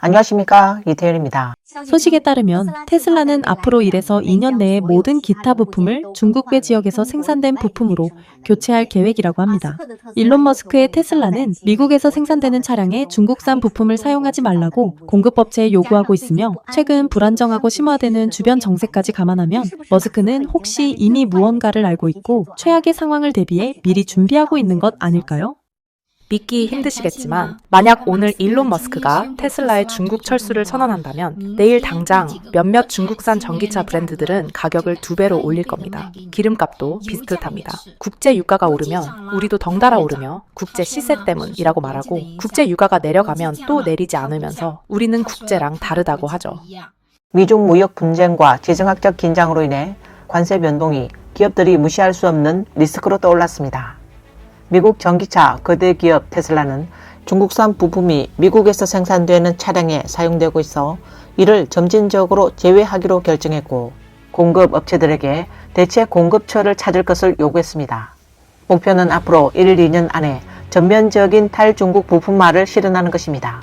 안녕하십니까, 이태현입니다. 소식에 따르면 테슬라는 앞으로 1에서 2년 내에 모든 기타 부품을 중국배 지역에서 생산된 부품으로 교체할 계획이라고 합니다. 일론 머스크의 테슬라는 미국에서 생산되는 차량에 중국산 부품을 사용하지 말라고 공급업체에 요구하고 있으며, 최근 불안정하고 심화되는 주변 정세까지 감안하면 머스크는 혹시 이미 무언가를 알고 있고 최악의 상황을 대비해 미리 준비하고 있는 것 아닐까요? 믿기 힘드시겠지만 만약 오늘 일론 머스크가 테슬라의 중국 철수를 선언한다면 내일 당장 몇몇 중국산 전기차 브랜드들은 가격을 2배로 올릴 겁니다. 기름값도 비슷합니다. 국제 유가가 오르면 우리도 덩달아 오르며 국제 시세 때문이라고 말하고, 국제 유가가 내려가면 또 내리지 않으면서 우리는 국제랑 다르다고 하죠. 미중 무역 분쟁과 지정학적 긴장으로 인해 관세 변동이 기업들이 무시할 수 없는 리스크로 떠올랐습니다. 미국 전기차 거대 기업 테슬라는 중국산 부품이 미국에서 생산되는 차량에 사용되고 있어 이를 점진적으로 제외하기로 결정했고, 공급 업체들에게 대체 공급처를 찾을 것을 요구했습니다. 목표는 앞으로 1, 2년 안에 전면적인 탈중국 부품화를 실현하는 것입니다.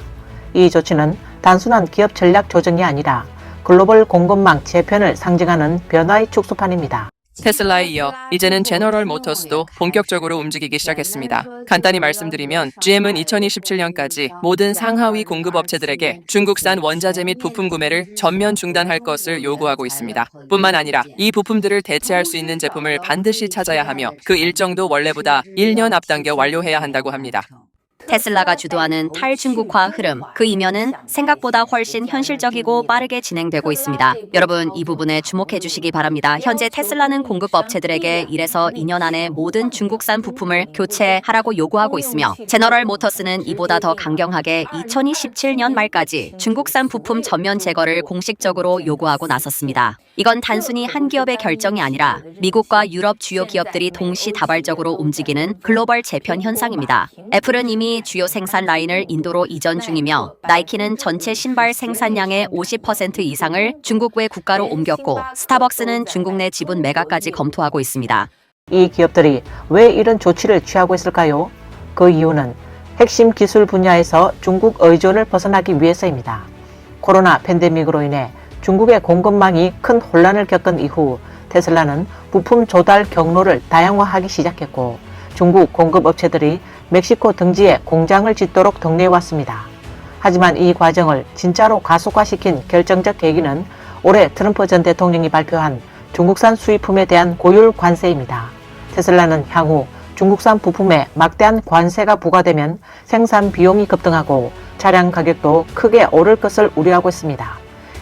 이 조치는 단순한 기업 전략 조정이 아니라 글로벌 공급망 재편을 상징하는 변화의 축소판입니다. 테슬라에 이어 이제는 제너럴 모터스도 본격적으로 움직이기 시작했습니다. 간단히 말씀드리면 GM은 2027년까지 모든 상하위 공급업체들에게 중국산 원자재 및 부품 구매를 전면 중단할 것을 요구하고 있습니다. 뿐만 아니라 이 부품들을 대체할 수 있는 제품을 반드시 찾아야 하며 그 일정도 원래보다 1년 앞당겨 완료해야 한다고 합니다. 테슬라가 주도하는 탈중국화 흐름, 그 이면은 생각보다 훨씬 현실적이고 빠르게 진행되고 있습니다. 여러분, 이 부분에 주목해 주시기 바랍니다. 현재 테슬라는 공급업체들에게 1에서 2년 안에 모든 중국산 부품을 교체하라고 요구하고 있으며, 제너럴 모터스는 이보다 더 강경하게 2027년 말까지 중국산 부품 전면 제거를 공식적으로 요구하고 나섰습니다. 이건 단순히 한 기업의 결정이 아니라 미국과 유럽 주요 기업들이 동시다발적으로 움직이는 글로벌 재편 현상입니다. 애플은 이미 주요 생산 라인을 인도로 이전 중이며, 나이키는 전체 신발 생산량의 50% 이상을 중국 외 국가로 옮겼고, 스타벅스는 중국 내 지분 매각까지 검토하고 있습니다. 이 기업들이 왜 이런 조치를 취하고 있을까요? 그 이유는 핵심 기술 분야에서 중국 의존을 벗어나기 위해서입니다. 코로나 팬데믹으로 인해 중국의 공급망이 큰 혼란을 겪은 이후 테슬라는 부품 조달 경로를 다양화하기 시작했고, 중국 공급업체들이 멕시코 등지에 공장을 짓도록 독려해왔습니다. 하지만 이 과정을 진짜로 가속화시킨 결정적 계기는 올해 트럼프 전 대통령이 발표한 중국산 수입품에 대한 고율 관세입니다. 테슬라는 향후 중국산 부품에 막대한 관세가 부과되면 생산 비용이 급등하고 차량 가격도 크게 오를 것을 우려하고 있습니다.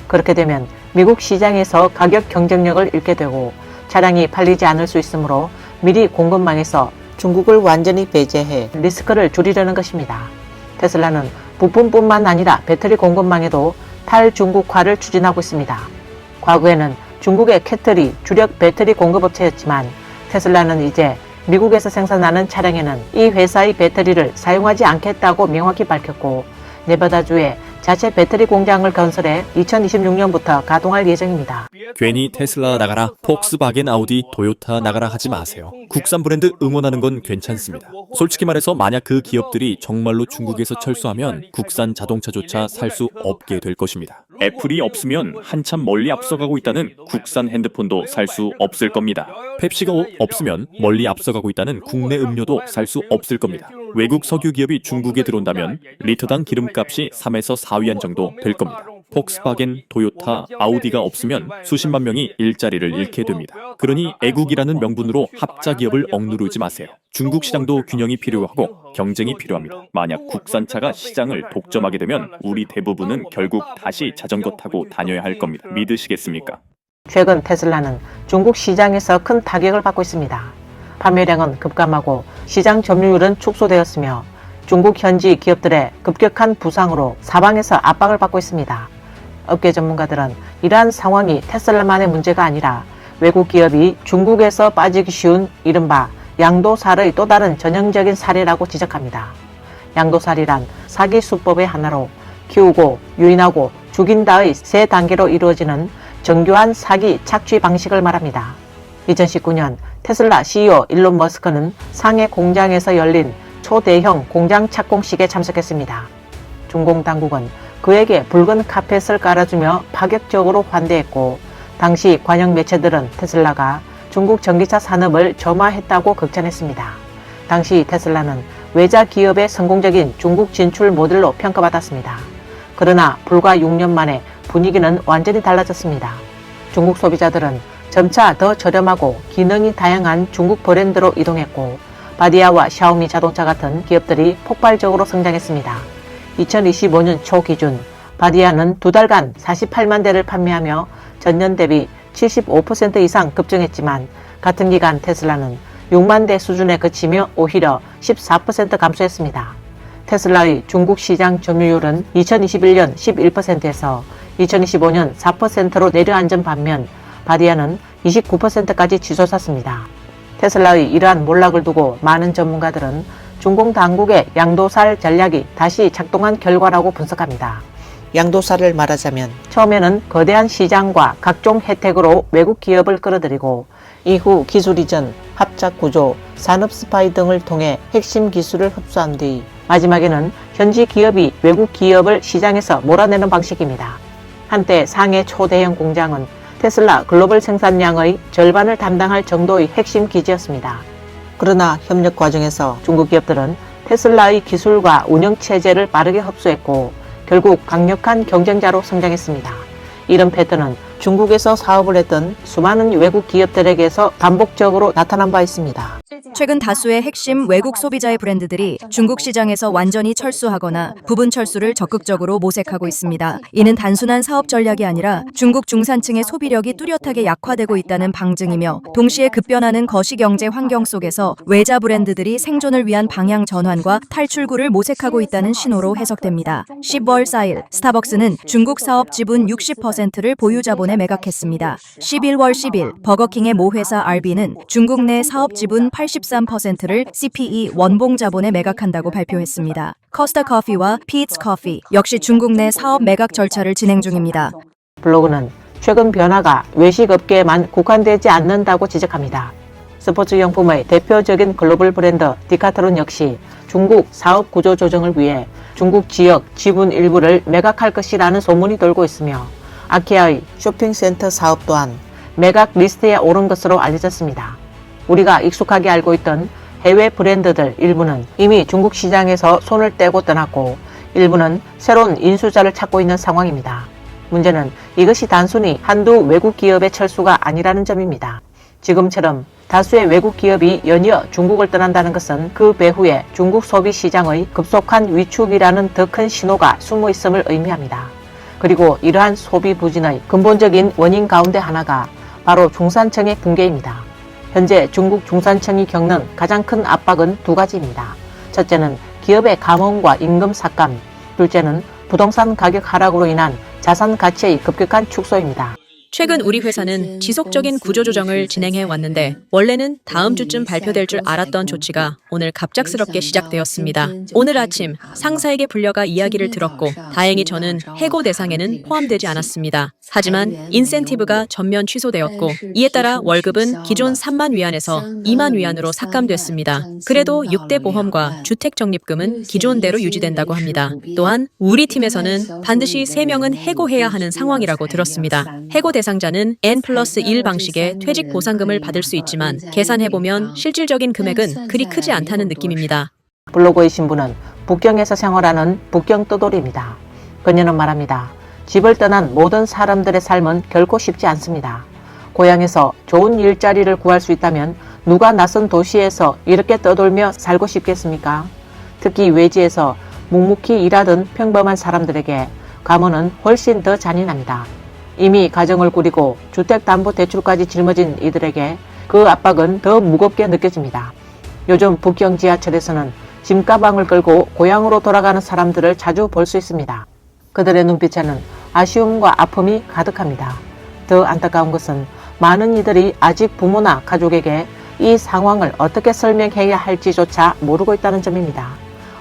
그렇게 되면 미국 시장에서 가격 경쟁력을 잃게 되고 차량이 팔리지 않을 수 있으므로 미리 공급망에서 중국을 완전히 배제해 리스크를 줄이려는 것입니다. 테슬라는 부품뿐만 아니라 배터리 공급망에도 탈중국화를 추진하고 있습니다. 과거에는 중국의 캐틀이 주력 배터리 공급업체였지만, 테슬라는 이제 미국에서 생산하는 차량에는 이 회사의 배터리를 사용하지 않겠다고 명확히 밝혔고, 네바다주에 자체 배터리 공장을 건설해 2026년부터 가동할 예정입니다. 괜히 테슬라 나가라, 폭스바겐, 아우디, 토요타 나가라 하지 마세요. 국산 브랜드 응원하는 건 괜찮습니다. 솔직히 말해서 만약 그 기업들이 정말로 중국에서 철수하면 국산 자동차조차 살 수 없게 될 것입니다. 애플이 없으면 한참 멀리 앞서가고 있다는 국산 핸드폰도 살 수 없을 겁니다. 펩시가 없으면 멀리 앞서가고 있다는 국내 음료도 살 수 없을 겁니다. 외국 석유 기업이 중국에 들어온다면 리터당 기름값이 3에서 4위안 정도 될 겁니다. 폭스바겐, 토요타, 아우디가 없으면 수십만 명이 일자리를 잃게 됩니다. 그러니 애국이라는 명분으로 합자 기업을 억누르지 마세요. 중국 시장도 균형이 필요하고 경쟁이 필요합니다. 만약 국산차가 시장을 독점하게 되면 우리 대부분은 결국 다시 자전거 타고 다녀야 할 겁니다. 믿으시겠습니까? 최근 테슬라는 중국 시장에서 큰 타격을 받고 있습니다. 판매량은 급감하고 시장 점유율은 축소되었으며, 중국 현지 기업들의 급격한 부상으로 사방에서 압박을 받고 있습니다. 업계 전문가들은 이러한 상황이 테슬라만의 문제가 아니라 외국 기업이 중국에서 빠지기 쉬운 이른바 양도살의 또 다른 전형적인 사례라고 지적합니다. 양도살이란 사기 수법의 하나로 키우고 유인하고 죽인다의 세 단계로 이루어지는 정교한 사기 착취 방식을 말합니다. 2019년 테슬라 CEO 일론 머스크는 상해 공장에서 열린 초대형 공장 착공식에 참석했습니다. 중공 당국은 그에게 붉은 카펫을 깔아주며 파격적으로 환대했고, 당시 관영 매체들은 테슬라가 중국 전기차 산업을 점화했다고 극찬했습니다. 당시 테슬라는 외자 기업의 성공적인 중국 진출 모델로 평가받았습니다. 그러나 불과 6년 만에 분위기는 완전히 달라졌습니다. 중국 소비자들은 점차 더 저렴하고 기능이 다양한 중국 브랜드로 이동했고, 바디아와 샤오미 자동차 같은 기업들이 폭발적으로 성장했습니다. 2025년 초 기준 바디아는 2달간 48만 대를 판매하며 전년 대비 75% 이상 급증했지만, 같은 기간 테슬라는 6만 대 수준에 그치며 오히려 14% 감소했습니다. 테슬라의 중국 시장 점유율은 2021년 11%에서 2025년 4%로 내려앉은 반면, 바디아는 29%까지 치솟았습니다. 테슬라의 이러한 몰락을 두고 많은 전문가들은 중공 당국의 양도살 전략이 다시 작동한 결과라고 분석합니다. 양도살을 말하자면 처음에는 거대한 시장과 각종 혜택으로 외국 기업을 끌어들이고, 이후 기술 이전, 합작 구조, 산업 스파이 등을 통해 핵심 기술을 흡수한 뒤 마지막에는 현지 기업이 외국 기업을 시장에서 몰아내는 방식입니다. 한때 상해 초대형 공장은 테슬라 글로벌 생산량의 절반을 담당할 정도의 핵심 기지였습니다. 그러나 협력 과정에서 중국 기업들은 테슬라의 기술과 운영체제를 빠르게 흡수했고, 결국 강력한 경쟁자로 성장했습니다. 이런 패턴은 중국에서 사업을 했던 수많은 외국 기업들에게서 반복적으로 나타난 바 있습니다. 최근 다수의 핵심 외국 소비자의 브랜드들이 중국 시장에서 완전히 철수하거나 부분 철수를 적극적으로 모색하고 있습니다. 이는 단순한 사업 전략이 아니라 중국 중산층의 소비력이 뚜렷하게 약화되고 있다는 방증이며, 동시에 급변하는 거시경제 환경 속에서 외자 브랜드들이 생존을 위한 방향 전환과 탈출구를 모색하고 있다는 신호로 해석됩니다. 10월 4일 스타벅스는 중국 사업 지분 60%를 보유자본에 매각했습니다. 11월 10일 버거킹의 모회사 RB는 중국 내 사업 지분 83%를 CPE 원봉 자본에 매각한다고 발표했습니다. 커스타 커피와 피츠 커피 역시 중국 내 사업 매각 절차를 진행 중입니다. 블로그는 최근 변화가 외식업계에만 국한되지 않는다고 지적합니다. 스포츠용품의 대표적인 글로벌 브랜드 디카트론 역시 중국 사업 구조 조정을 위해 중국 지역 지분 일부를 매각할 것이라는 소문이 돌고 있으며, 아키아의 쇼핑센터 사업 또한 매각 리스트에 오른 것으로 알려졌습니다. 우리가 익숙하게 알고 있던 해외 브랜드들 일부는 이미 중국 시장에서 손을 떼고 떠났고, 일부는 새로운 인수자를 찾고 있는 상황입니다. 문제는 이것이 단순히 한두 외국 기업의 철수가 아니라는 점입니다. 지금처럼 다수의 외국 기업이 연이어 중국을 떠난다는 것은 그 배후에 중국 소비 시장의 급속한 위축이라는 더 큰 신호가 숨어 있음을 의미합니다. 그리고 이러한 소비 부진의 근본적인 원인 가운데 하나가 바로 중산층의 붕괴입니다. 현재 중국 중산층이 겪는 가장 큰 압박은 두 가지입니다. 첫째는 기업의 감원과 임금 삭감, 둘째는 부동산 가격 하락으로 인한 자산 가치의 급격한 축소입니다. 최근 우리 회사는 지속적인 구조조정을 진행해 왔는데, 원래는 다음 주쯤 발표될 줄 알았던 조치가 오늘 갑작스럽게 시작되었습니다. 오늘 아침 상사에게 불려가 이야기를 들었고, 다행히 저는 해고 대상에는 포함되지 않았습니다. 하지만 인센티브가 전면 취소되었고, 이에 따라 월급은 기존 3만 위안에서 2만 위안으로 삭감됐습니다. 그래도 6대 보험과 주택적립금은 기존대로 유지된다고 합니다. 또한 우리 팀에서는 반드시 3명은 해고해야 하는 상황이라고 들었습니다. 해고 대상자는 N+1 방식의 퇴직 보상금을 받을 수 있지만, 계산해보면 실질적인 금액은 그리 크지 않다는 느낌입니다. 블로그의 신부는 북경에서 생활하는 북경 떠돌이입니다. 그녀는 말합니다. 집을 떠난 모든 사람들의 삶은 결코 쉽지 않습니다. 고향에서 좋은 일자리를 구할 수 있다면 누가 낯선 도시에서 이렇게 떠돌며 살고 싶겠습니까? 특히 외지에서 묵묵히 일하던 평범한 사람들에게 감원은 훨씬 더 잔인합니다. 이미 가정을 꾸리고 주택담보대출까지 짊어진 이들에게 그 압박은 더 무겁게 느껴집니다. 요즘 북경 지하철에서는 짐가방을 끌고 고향으로 돌아가는 사람들을 자주 볼 수 있습니다. 그들의 눈빛에는 아쉬움과 아픔이 가득합니다. 더 안타까운 것은 많은 이들이 아직 부모나 가족에게 이 상황을 어떻게 설명해야 할지조차 모르고 있다는 점입니다.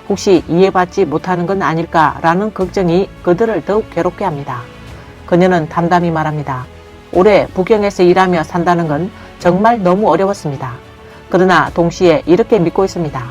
혹시 이해받지 못하는 건 아닐까라는 걱정이 그들을 더욱 괴롭게 합니다. 그녀는 담담히 말합니다. 올해 북경에서 일하며 산다는 건 정말 너무 어려웠습니다. 그러나 동시에 이렇게 믿고 있습니다.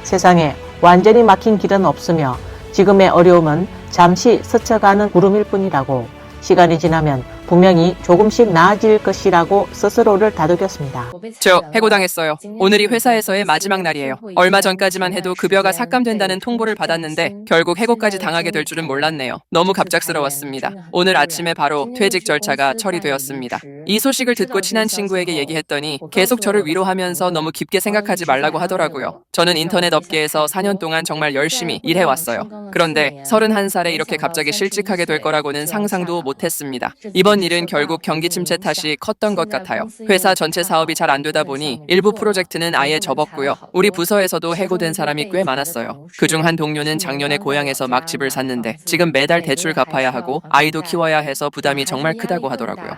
세상에 완전히 막힌 길은 없으며 지금의 어려움은 잠시 스쳐가는 구름일 뿐이라고, 시간이 지나면 분명히 조금씩 나아질 것이라고 스스로를 다독였습니다. 저 해고당했어요. 오늘이 회사에서의 마지막 날이에요. 얼마 전까지만 해도 급여가 삭감된다는 통보를 받았는데 결국 해고까지 당하게 될 줄은 몰랐네요. 너무 갑작스러웠습니다. 오늘 아침에 바로 퇴직 절차가 처리되었습니다. 이 소식을 듣고 친한 친구에게 얘기했더니 계속 저를 위로하면서 너무 깊게 생각하지 말라고 하더라고요. 저는 인터넷 업계에서 4년 동안 정말 열심히 일해왔어요. 그런데 31살에 이렇게 갑자기 실직하게 될 거라고는 상상도 못했습니다. 이번 일은 결국 경기 침체 탓이 컸던 것 같아요. 회사 전체 사업이 잘 안 되다 보니 일부 프로젝트는 아예 접었고요. 우리 부서에서도 해고된 사람이 꽤 많았어요. 그중 한 동료는 작년에 고향에서 막 집을 샀는데 지금 매달 대출 갚아야 하고 아이도 키워야 해서 부담이 정말 크다고 하더라고요.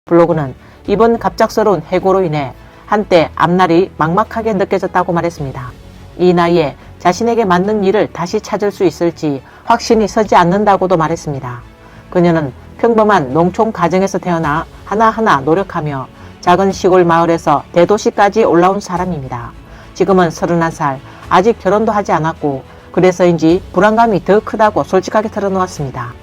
블로그는 이번 갑작스러운 해고로 인해 한때 앞날이 막막하게 느껴졌다고 말했습니다. 이 나이에 자신에게 맞는 일을 다시 찾을 수 있을지 확신이 서지 않는다고도 말했습니다. 그녀는 평범한 농촌 가정에서 태어나 하나하나 노력하며 작은 시골 마을에서 대도시까지 올라온 사람입니다. 지금은 31살, 아직 결혼도 하지 않았고 그래서인지 불안감이 더 크다고 솔직하게 털어놓았습니다.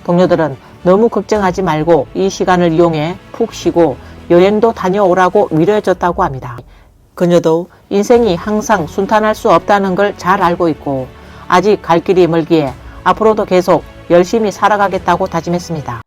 동료들은 너무 걱정하지 말고 이 시간을 이용해 푹 쉬고 여행도 다녀오라고 위로해줬다고 합니다. 그녀도 인생이 항상 순탄할 수 없다는 걸 잘 알고 있고 아직 갈 길이 멀기에 앞으로도 계속 열심히 살아가겠다고 다짐했습니다.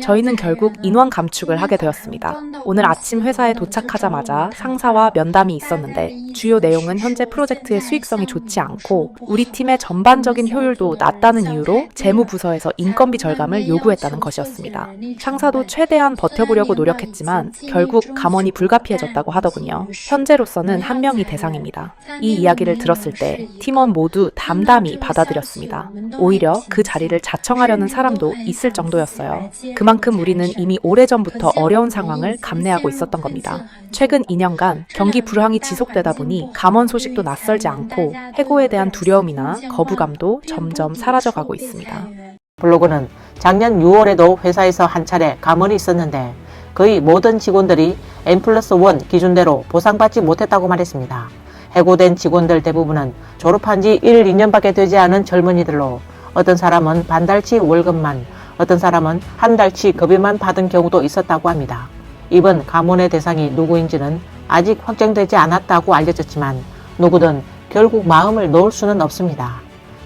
저희는 결국 인원 감축을 하게 되었습니다. 오늘 아침 회사에 도착하자마자 상사와 면담이 있었는데 주요 내용은 현재 프로젝트의 수익성이 좋지 않고 우리 팀의 전반적인 효율도 낮다는 이유로 재무부서에서 인건비 절감을 요구했다는 것이었습니다. 상사도 최대한 버텨보려고 노력했지만 결국 감원이 불가피해졌다고 하더군요. 현재로서는 한 명이 대상입니다. 이 이야기를 들었을 때 팀원 모두 담담히 받아들였습니다. 오히려 그 자리를 자청하려는 사람도 있을 정도였어요. 그만큼 우리는 이미 오래전부터 어려운 상황을 감내하고 있었던 겁니다. 최근 2년간 경기 불황이 지속되다 보니 감원 소식도 낯설지 않고 해고에 대한 두려움이나 거부감도 점점 사라져가고 있습니다. 블로그는 작년 6월에도 회사에서 한 차례 감원이 있었는데 거의 모든 직원들이 N+1 기준대로 보상받지 못했다고 말했습니다. 해고된 직원들 대부분은 졸업한 지 1, 2년밖에 되지 않은 젊은이들로 어떤 사람은 반달치 월급만, 어떤 사람은 한 달치 급여만 받은 경우도 있었다고 합니다. 이번 감원의 대상이 누구인지는 아직 확정되지 않았다고 알려졌지만 누구든 결국 마음을 놓을 수는 없습니다.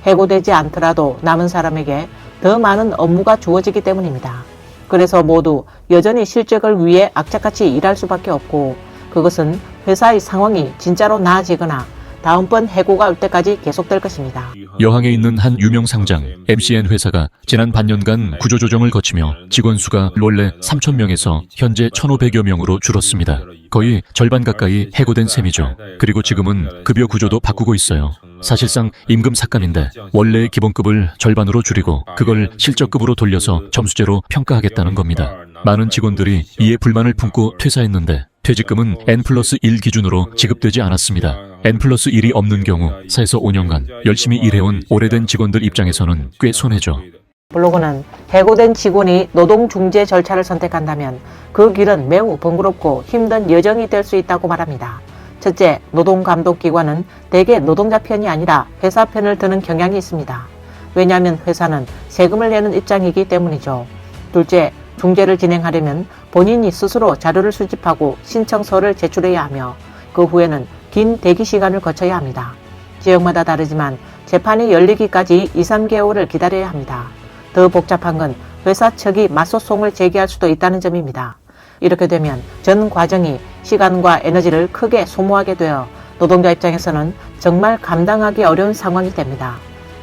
해고되지 않더라도 남은 사람에게 더 많은 업무가 주어지기 때문입니다. 그래서 모두 여전히 실적을 위해 악착같이 일할 수밖에 없고 그것은 회사의 상황이 진짜로 나아지거나 다음번 해고가 올 때까지 계속될 것입니다. 여항에 있는 한 유명 상장 MCN 회사가 지난 반년간 구조조정을 거치며 직원 수가 원래 3,000명에서 현재 1,500여 명으로 줄었습니다. 거의 절반 가까이 해고된 셈이죠. 그리고 지금은 급여 구조도 바꾸고 있어요. 사실상 임금 삭감인데 원래의 기본급을 절반으로 줄이고 그걸 실적급으로 돌려서 점수제로 평가하겠다는 겁니다. 많은 직원들이 이에 불만을 품고 퇴사했는데 퇴직금은 N+1 기준으로 지급되지 않았습니다. N+1이 없는 경우 4에서 5년간 열심히 일해온 오래된 직원들 입장에서는 꽤 손해죠. 블로그는 해고된 직원이 노동중재 절차를 선택한다면 그 길은 매우 번거롭고 힘든 여정이 될 수 있다고 말합니다. 첫째, 노동감독기관은 대개 노동자 편이 아니라 회사 편을 드는 경향이 있습니다. 왜냐하면 회사는 세금을 내는 입장이기 때문이죠. 둘째, 중재를 진행하려면 본인이 스스로 자료를 수집하고 신청서를 제출해야 하며 그 후에는 긴 대기 시간을 거쳐야 합니다. 지역마다 다르지만 재판이 열리기까지 2, 3개월을 기다려야 합니다. 더 복잡한 건 회사 측이 맞소송을 제기할 수도 있다는 점입니다. 이렇게 되면 전 과정이 시간과 에너지를 크게 소모하게 되어 노동자 입장에서는 정말 감당하기 어려운 상황이 됩니다.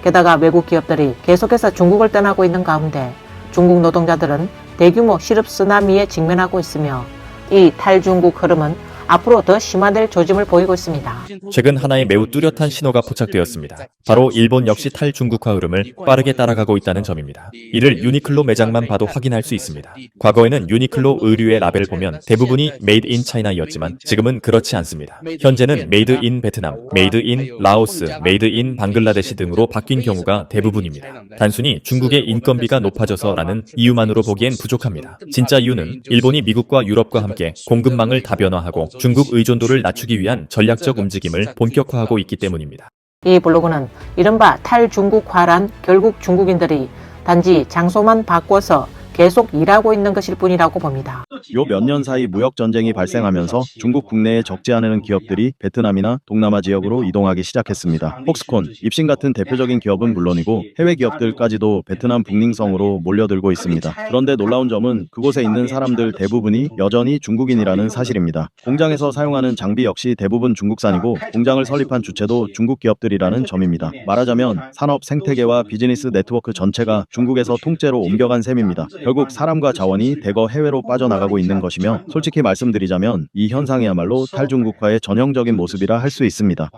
게다가 외국 기업들이 계속해서 중국을 떠나고 있는 가운데 중국 노동자들은 대규모 실업 쓰나미에 직면하고 있으며 이 탈중국 흐름은 앞으로 더 심화될 조짐을 보이고 있습니다. 최근 하나의 매우 뚜렷한 신호가 포착되었습니다. 바로 일본 역시 탈중국화 흐름을 빠르게 따라가고 있다는 점입니다. 이를 유니클로 매장만 봐도 확인할 수 있습니다. 과거에는 유니클로 의류의 라벨을 보면 대부분이 메이드 인 차이나였지만 지금은 그렇지 않습니다. 현재는 메이드 인 베트남, 메이드 인 라오스, 메이드 인 방글라데시 등으로 바뀐 경우가 대부분입니다. 단순히 중국의 인건비가 높아져서라는 이유만으로 보기엔 부족합니다. 진짜 이유는 일본이 미국과 유럽과 함께 공급망을 다변화하고 중국 의존도를 낮추기 위한 전략적 움직임을 본격화하고 있기 때문입니다. 이 블로그는 이른바 탈중국화란 결국 중국인들이 단지 장소만 바꿔서 계속 일하고 있는 것일 뿐이라고 봅니다. 요 몇 년 사이 무역 전쟁이 발생하면서 중국 국내에 적지 않은 기업들이 베트남이나 동남아 지역으로 이동하기 시작했습니다. 폭스콘, 입신 같은 대표적인 기업은 물론이고 해외 기업들까지도 베트남 북寧성으로 몰려들고 있습니다. 그런데 놀라운 점은 그곳에 있는 사람들 대부분이 여전히 중국인이라는 사실입니다. 공장에서 사용하는 장비 역시 대부분 중국산이고 공장을 설립한 주체도 중국 기업들이라는 점입니다. 말하자면 산업 생태계와 비즈니스 네트워크 전체가 중국에서 통째로 옮겨간 셈입니다. 결국 사람과 자원이 대거 해외로 빠져나가고 있는 것이며 솔직히 말씀드리자면 이 현상이야말로 탈중국화의 전형적인 모습이라 할 수 있습니다.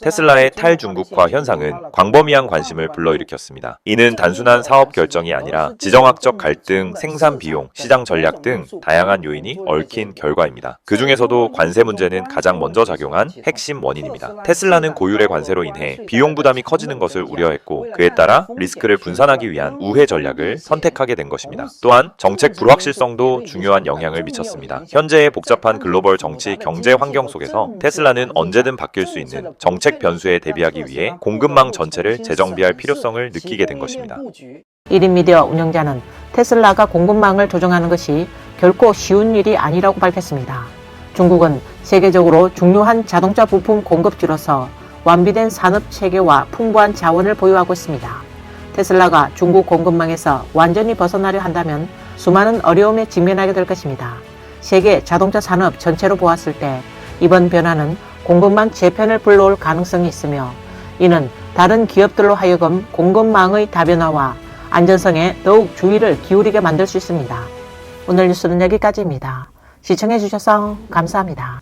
테슬라의 탈중국화 현상은 광범위한 관심을 불러일으켰습니다. 이는 단순한 사업 결정이 아니라 지정학적 갈등, 생산 비용, 시장 전략 등 다양한 요인이 얽힌 결과입니다. 그 중에서도 관세 문제는 가장 먼저 작용한 핵심 원인입니다. 테슬라는 고율의 관세로 인해 비용 부담이 커지는 것을 우려했고 그에 따라 리스크를 분산하기 위한 우회 전략을 선택하게 된 것입니다. 또한 정책 불확실성도 중요한 영향을 미쳤습니다. 현재의 복잡한 글로벌 정치, 경제 환경 속에서 테슬라는 언제든 바뀔 수 있는 정책 변수에 대비하기 위해 공급망 전체를 재정비할 필요성을 느끼게 된 것입니다. 1인 미디어 운영자는 테슬라가 공급망을 조정하는 것이 결코 쉬운 일이 아니라고 밝혔습니다. 중국은 세계적으로 중요한 자동차 부품 공급지로서 완비된 산업 체계와 풍부한 자원을 보유하고 있습니다. 테슬라가 중국 공급망에서 완전히 벗어나려 한다면 수많은 어려움에 직면하게 될 것입니다. 세계 자동차 산업 전체로 보았을 때 이번 변화는 공급망 재편을 불러올 가능성이 있으며 이는 다른 기업들로 하여금 공급망의 다변화와 안전성에 더욱 주의를 기울이게 만들 수 있습니다. 오늘 뉴스는 여기까지입니다. 시청해주셔서 감사합니다.